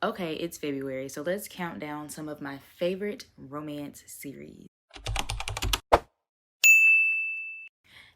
Okay, it's February, so let's count down some of my favorite romance series.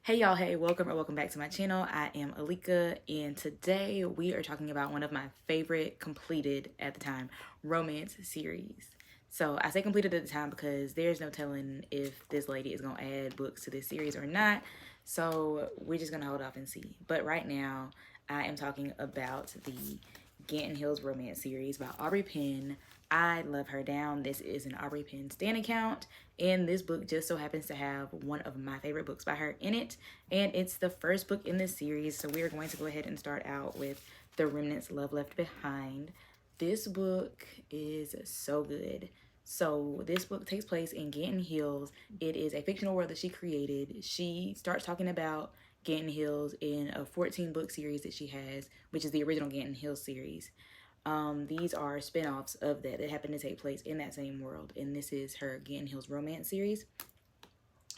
Hey y'all, hey, welcome back to my channel. I am Alika, and today we are talking about one of my favorite completed at the time romance series. So I say completed at the time because there's no telling if this lady is gonna add books to this series or not. So we're just gonna hold off and see. But right now, I am talking about the Ganton Hills romance series by Aubrey Penn. I love her down. This is an Aubrey Penn stan account, and this book just so happens to have one of my favorite books by her in it, and it's the first book in this series. So we are going to go ahead and start out with The Remnants Love Left Behind. This book is so good. So this book takes place in Ganton Hills. It is a fictional world that she created. She starts talking about Ganton Hills in a 14 book series that she has, which is the original Ganton Hills series. These are spin-offs of that happen to take place in that same world, and this is her Ganton Hills romance series.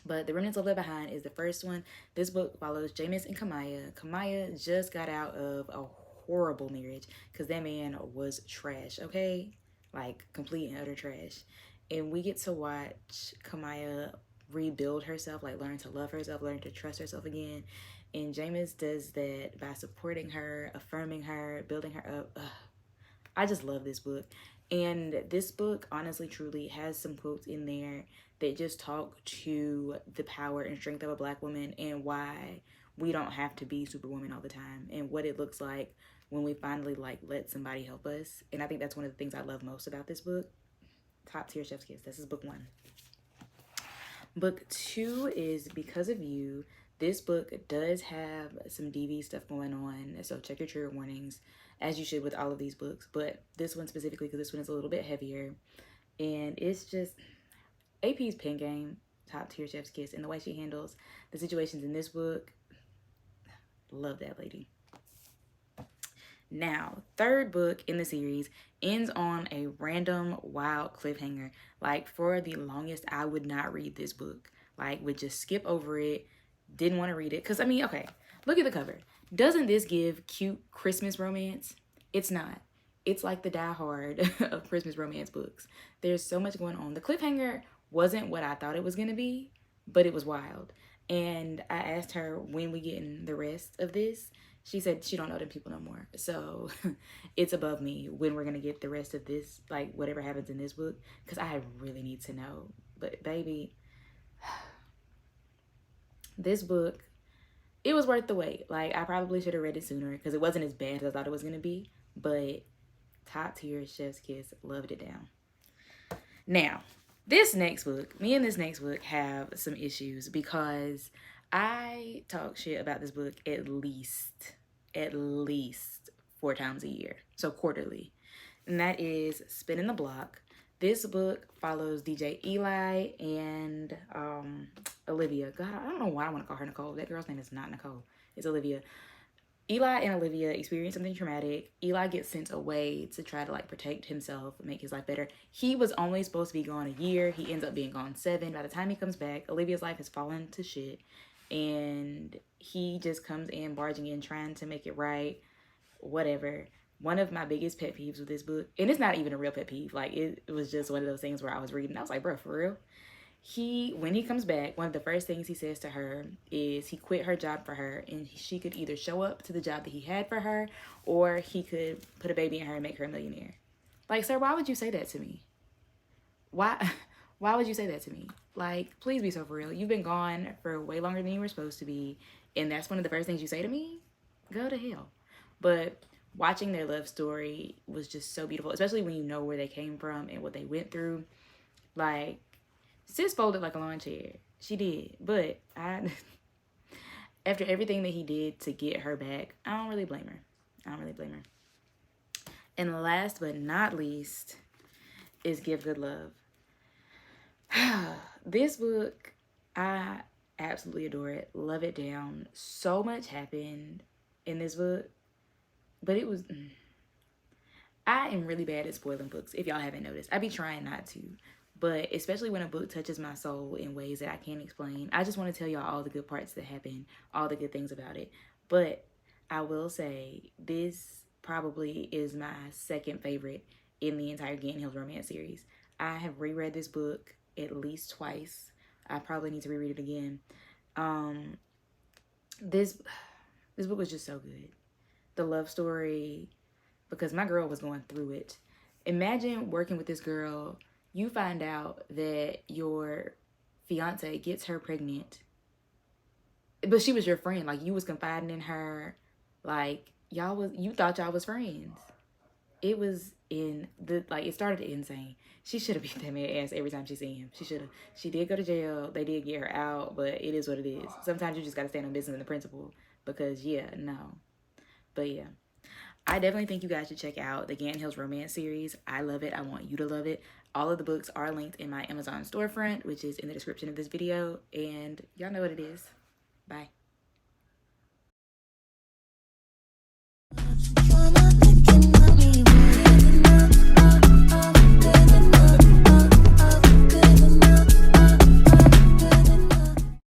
But The Remnants of Left Behind is the first one. This book follows Jameis and Kamaya. Kamaya just got out of a horrible marriage because that man was trash, okay? Like complete and utter trash. And we get to watch Kamaya rebuild herself, like learn to love herself, learn to trust herself again. And Jameis does that by supporting her, affirming her, building her up. Ugh. I just love this book. And this book, honestly, truly has some quotes in there that just talk to the power and strength of a Black woman and why we don't have to be Superwoman all the time and what it looks like when we finally like let somebody help us. And I think that's one of the things I love most about this book. Top tier chef's kiss. This is book one. Book two is Because of You. This book does have some DV stuff going on, so check your trigger warnings, as you should with all of these books. But this one specifically, because this one is a little bit heavier, and it's just AP's pen game, top tier chef's kiss, and the way she handles the situations in this book, love that lady. Now, third book in the series ends on a random wild cliffhanger. Like, for the longest, I would not read this book. Like, would just skip over it. Didn't want to read it. Because, I mean, okay, look at the cover. Doesn't this give cute Christmas romance? It's not. It's like the Die Hard of Christmas romance books. There's so much going on. The cliffhanger wasn't what I thought it was going to be, but it was wild. And I asked her when we get in the rest of this. She said she don't know them people no more. So it's above me when we're going to get the rest of this, like whatever happens in this book, because I really need to know. But baby, this book, it was worth the wait. Like, I probably should have read it sooner because it wasn't as bad as I thought it was going to be. But top tier chef's kiss, loved it down. Now, this next book, me and this next book have some issues because I talk shit about this book at least 4 times a year. So quarterly. And that is Spinning the Block. This book follows DJ Eli and Olivia. God, I don't know why I want to call her Nicole. That girl's name is not Nicole. It's Olivia. Eli and Olivia experience something traumatic. Eli gets sent away to try to like protect himself, make his life better. He was only supposed to be gone a year. He ends up being gone 7. By the time he comes back, Olivia's life has fallen to shit. And he just comes in, barging in, trying to make it right. Whatever. One of my biggest pet peeves with this book, and it's not even a real pet peeve. Like, it was just one of those things where I was reading. I was like, bro, for real? When he comes back, one of the first things he says to her is he quit her job for her, and she could either show up to the job that he had for her, or he could put a baby in her and make her a millionaire. Like, sir, why would you say that to me? Why why would you say that to me? Like, please be so for real. You've been gone for way longer than you were supposed to be, and that's one of the first things you say to me? Go to hell. But watching their love story was just so beautiful, especially when you know where they came from and what they went through. Like, sis folded like a lawn chair. She did. But after everything that he did to get her back, I don't really blame her. And last but not least is Give Good Love. This book, I absolutely adore it. Love it down. So much happened in this book. But it was... I am really bad at spoiling books, if y'all haven't noticed. I be trying not to. But especially when a book touches my soul in ways that I can't explain, I just want to tell y'all all the good parts that happen, all the good things about it. But I will say, this probably is my second favorite in the entire Gantt Hills romance series. I have reread this book at least twice. I probably need to reread it again. This book was just so good. The love story, because my girl was going through it. Imagine working with this girl. You find out that your fiance gets her pregnant, but she was your friend. Like, you was confiding in her. Like, you thought y'all was friends. It was it started insane. She should have beat that man ass every time she seen him. She should have. She did go to jail. They did get her out, but it is what it is. Sometimes you just gotta stand on business in the principle, because no. But yeah, I definitely think you guys should check out the Gantt Hills romance series. I love it. I want you to love it. All of the books are linked in my Amazon storefront, which is in the description of this video, and y'all know what it is. Bye.